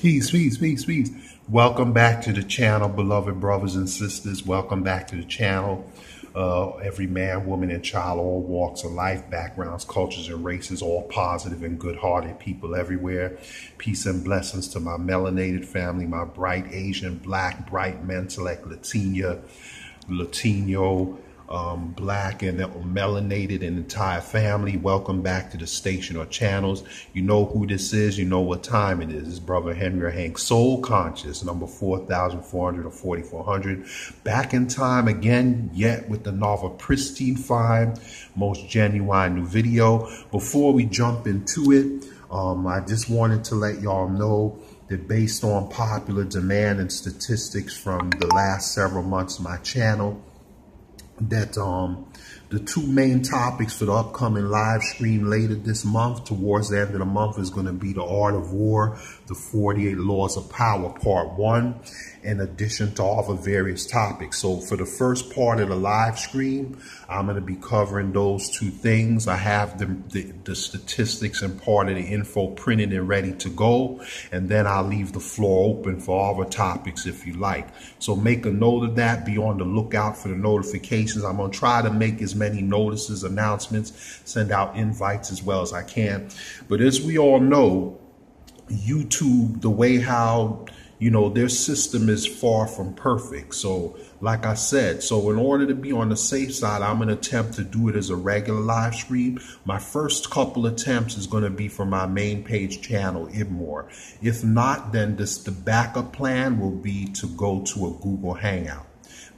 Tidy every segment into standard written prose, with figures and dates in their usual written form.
Peace, peace, peace, peace. Welcome back to the channel, beloved brothers and sisters. Welcome back to the channel. Every man, woman, and child, all walks of life, backgrounds, cultures, and races, all positive and good-hearted people everywhere. Peace and blessings to my melanated family, my bright Asian, black, bright mental, like Latino, black and melanated and entire family. Welcome back to the station or channels. You know who this is. You know what time it is. It's Brother Henry Hank, Soul Conscious, number 4400 or 4400. Back in time again, yet with another pristine, fine, most genuine new video. Before we jump into it, I just wanted to let y'all know that based on popular demand and statistics from the last several months of my channel, that the two main topics for the upcoming live stream later this month, towards the end of the month, is going to be the Art of War, the 48 Laws of Power, Part 1, in addition to all the various topics. So for the first part of the live stream, I'm going to be covering those two things. I have the statistics and part of the info printed and ready to go, and then I'll leave the floor open for all the topics if you like. So make a note of that. Be on the lookout for the notifications. I'm going to try to make as many notices, announcements, send out invites as well as I can. But as we all know, YouTube, the way how, you know, their system is far from perfect. So like I said, so in order to be on the safe side, I'm going to attempt to do it as a regular live stream. My first couple attempts is going to be for my main page channel, Ibmore. If not, then the backup plan will be to go to a Google Hangout.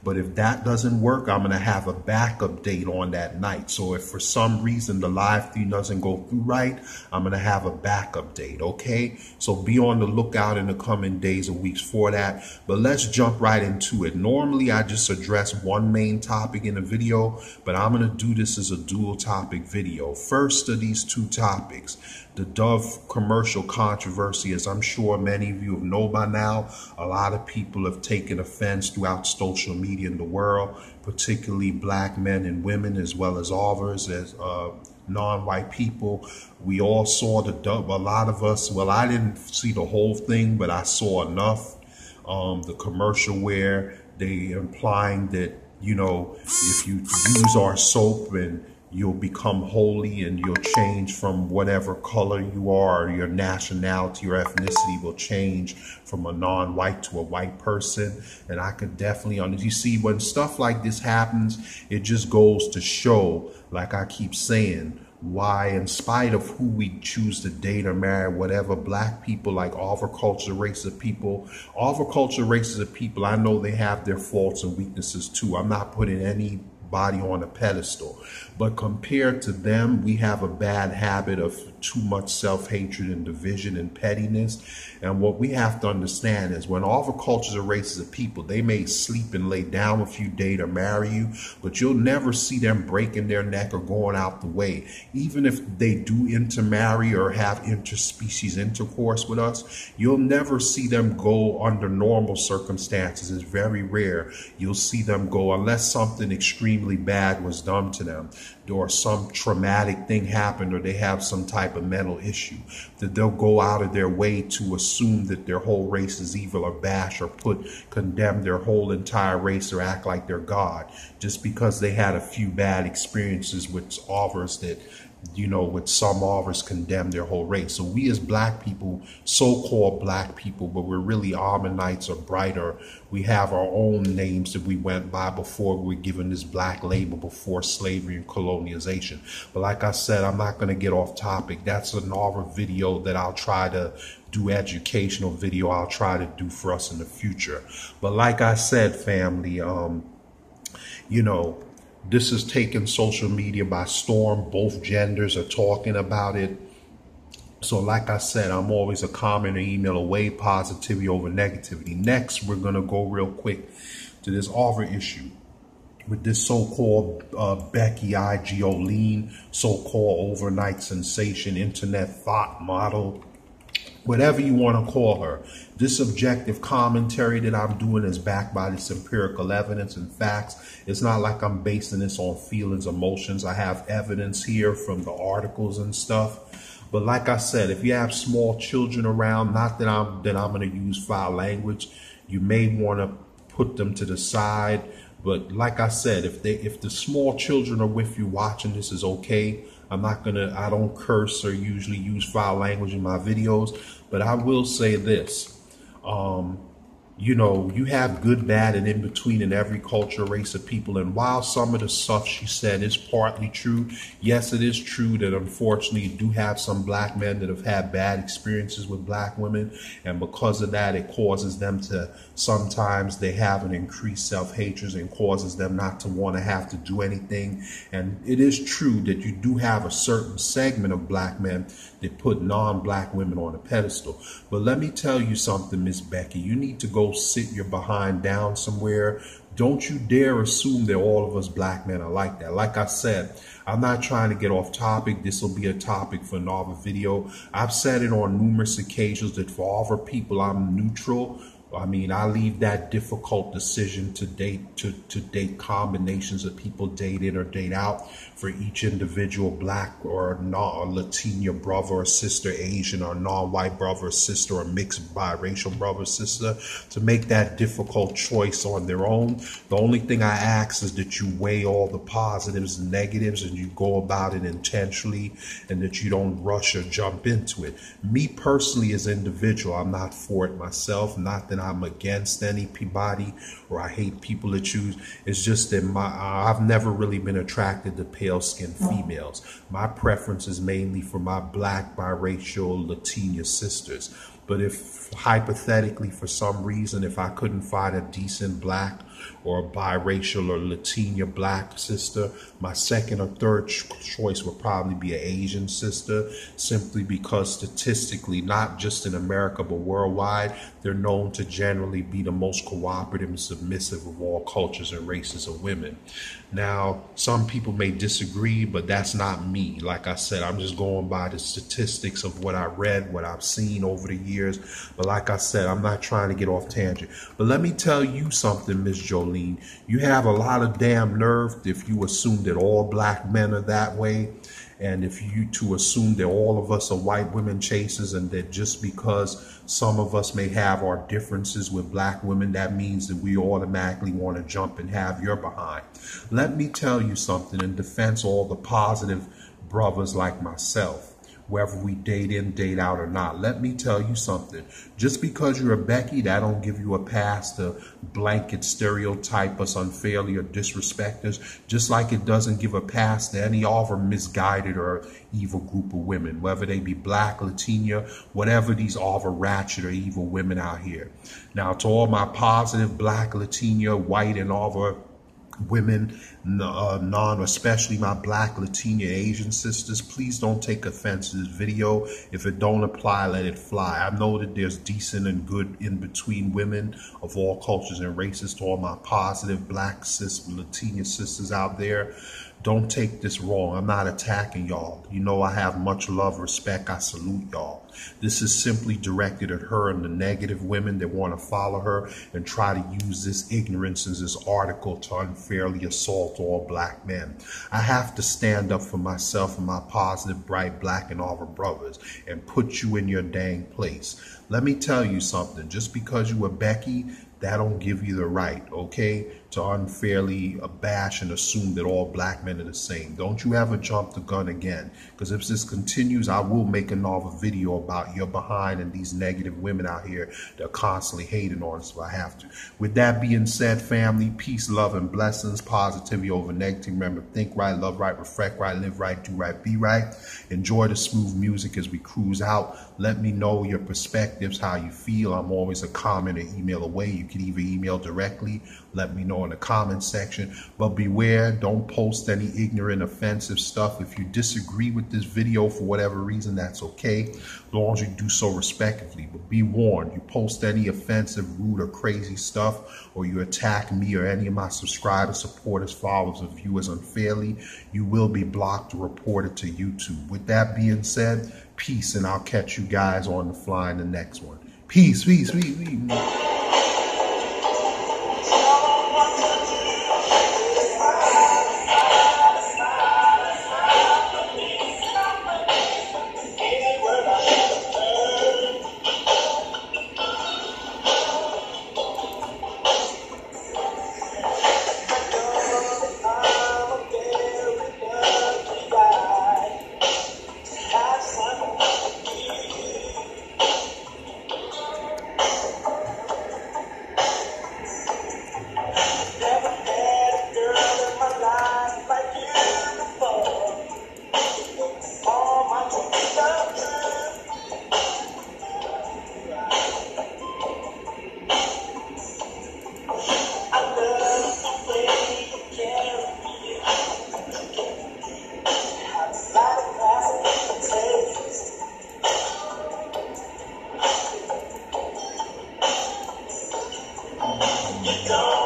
But if that doesn't work, I'm going to have a backup date on that night. So if for some reason the live feed doesn't go through right, I'm going to have a backup date, okay? So be on the lookout in the coming days or weeks for that. But let's jump right into it. Normally, I just address one main topic in a video, but I'm going to do this as a dual topic video. First of these two topics, the Dove commercial controversy. As I'm sure many of you know by now, a lot of people have taken offense throughout social media in the world, particularly black men and women, as well as others, as non-white people. We all saw the Dove, a lot of us, well, I didn't see the whole thing, but I saw enough. The commercial where they implying that, you know, if you use our soap and you'll become holy and you'll change from whatever color you are, or your nationality or ethnicity will change from a non-white to a white person. And I could definitely, you see, when stuff like this happens, it just goes to show, like I keep saying, why, in spite of who we choose to date or marry, whatever, black people, like all the culture, races of people, I know they have their faults and weaknesses too. I'm not putting anybody on a pedestal, but compared to them, we have a bad habit of too much self-hatred and division and pettiness. And what we have to understand is, when all the cultures or races of people, they may sleep and lay down with you, date or marry you, but you'll never see them breaking their neck or going out the way. Even if they do intermarry or have interspecies intercourse with us, you'll never see them go under normal circumstances. It's very rare you'll see them go, unless something extremely bad was done to them, or some traumatic thing happened, or they have some type of mental issue, that they'll go out of their way to assume that their whole race is evil, or bash or condemn their whole entire race, or act like they're God, just because they had a few bad experiences with others that, you know, with some others condemn their whole race. So we as black people, so-called black people, but we're really Ammonites or brighter. We have our own names that we went by before we were given this black label, before slavery and colonialization. But like I said, I'm not going to get off topic. That's another video that I'll try to do, educational video I'll try to do for us in the future. But like I said, family, you know, this has taken social media by storm. Both genders are talking about it. So like I said, I'm always a comment or email away, positivity over negativity. Next, we're going to go real quick to this other issue with this so-called Becky Jolene, so-called overnight sensation, internet thought model, whatever you want to call her. This objective commentary that I'm doing is backed by this empirical evidence and facts. It's not like I'm basing this on feelings, emotions. I have evidence here from the articles and stuff. But like I said, if you have small children around, not that I'm going to use foul language, you may want to put them to the side. But like I said, if the small children are with you watching this, is okay. I don't curse or usually use foul language in my videos, but I will say this. You know, you have good, bad, and in between in every culture, race of people. And while some of the stuff she said is partly true, yes, it is true that unfortunately you do have some black men that have had bad experiences with black women. And because of that, it causes them to, sometimes they have an increased self-hatred and causes them not to want to have to do anything. And it is true that you do have a certain segment of black men that put non-black women on a pedestal. But let me tell you something, Miss Becky, you need to go sit your behind down somewhere. Don't you dare assume that all of us black men are like that. Like I said, I'm not trying to get off topic. This will be a topic for another video. I've said it on numerous occasions that for other people, I'm neutral. I mean, I leave that difficult decision to date combinations of people, date in or date out, for each individual black or Latina brother or sister, Asian or non-white brother or sister, or mixed biracial brother or sister, to make that difficult choice on their own. The only thing I ask is that you weigh all the positives and negatives, and you go about it intentionally, and that you don't rush or jump into it. Me personally, as an individual, I'm not for it myself. Not that I'm against anybody or I hate people that choose. It's just that I've never really been attracted to pale-skinned females. My preference is mainly for my black, biracial, Latina sisters. But if hypothetically, for some reason, if I couldn't find a decent black or a biracial or Latina black sister, my second or third choice would probably be an Asian sister, simply because statistically, not just in America, but worldwide, they're known to generally be the most cooperative and submissive of all cultures and races of women. Now, some people may disagree, but that's not me. Like I said, I'm just going by the statistics of what I read, what I've seen over the years. But like I said, I'm not trying to get off tangent. But let me tell you something, Miss Jolene. You have a lot of damn nerve if you assume that all black men are that way. And if you to assume that all of us are white women chasers, and that just because some of us may have our differences with black women, that means that we automatically want to jump and have your behind. Let me tell you something in defense of all the positive brothers like myself, whether we date in, date out or not. Let me tell you something. Just because you're a Becky, that don't give you a pass to blanket stereotype us unfairly or disrespect us, just like it doesn't give a pass to any other misguided or evil group of women, whether they be black, Latina, whatever these other ratchet or evil women out here. Now, to all my positive black, Latina, white, and other women, especially my black, Latina, Asian sisters, please don't take offense to this video. If it don't apply, let it fly. I know that there's decent and good in between women of all cultures and races. To all my positive black cis Latina sisters out there, don't take this wrong. I'm not attacking y'all. You know I have much love, respect. I salute y'all. This is simply directed at her and the negative women that want to follow her and try to use this ignorance in this article to unfairly assault all black men. I have to stand up for myself and my positive, bright black and other brothers and put you in your dang place. Let me tell you something. Just because you were Becky, that don't give you the right, okay, to unfairly bash and assume that all black men are the same. Don't you ever jump the gun again, because if this continues, I will make another video about your behind and these negative women out here that are constantly hating on us if I have to. With that being said, family, peace, love, and blessings, positivity over negativity. Remember, think right, love right, reflect right, live right, do right, be right. Enjoy the smooth music as we cruise out. Let me know your perspectives, how you feel. I'm always a comment or email away. You can either email directly, let me know in the comment section. But beware, don't post any ignorant, offensive stuff. If you disagree with this video for whatever reason, that's okay, as long as you do so respectfully. But be warned, you post any offensive, rude, or crazy stuff, or you attack me or any of my subscribers, supporters, followers, or viewers unfairly, you will be blocked or reported to YouTube. With that being said, peace, and I'll catch you guys on the fly in the next one. Peace, peace, peace, peace. God.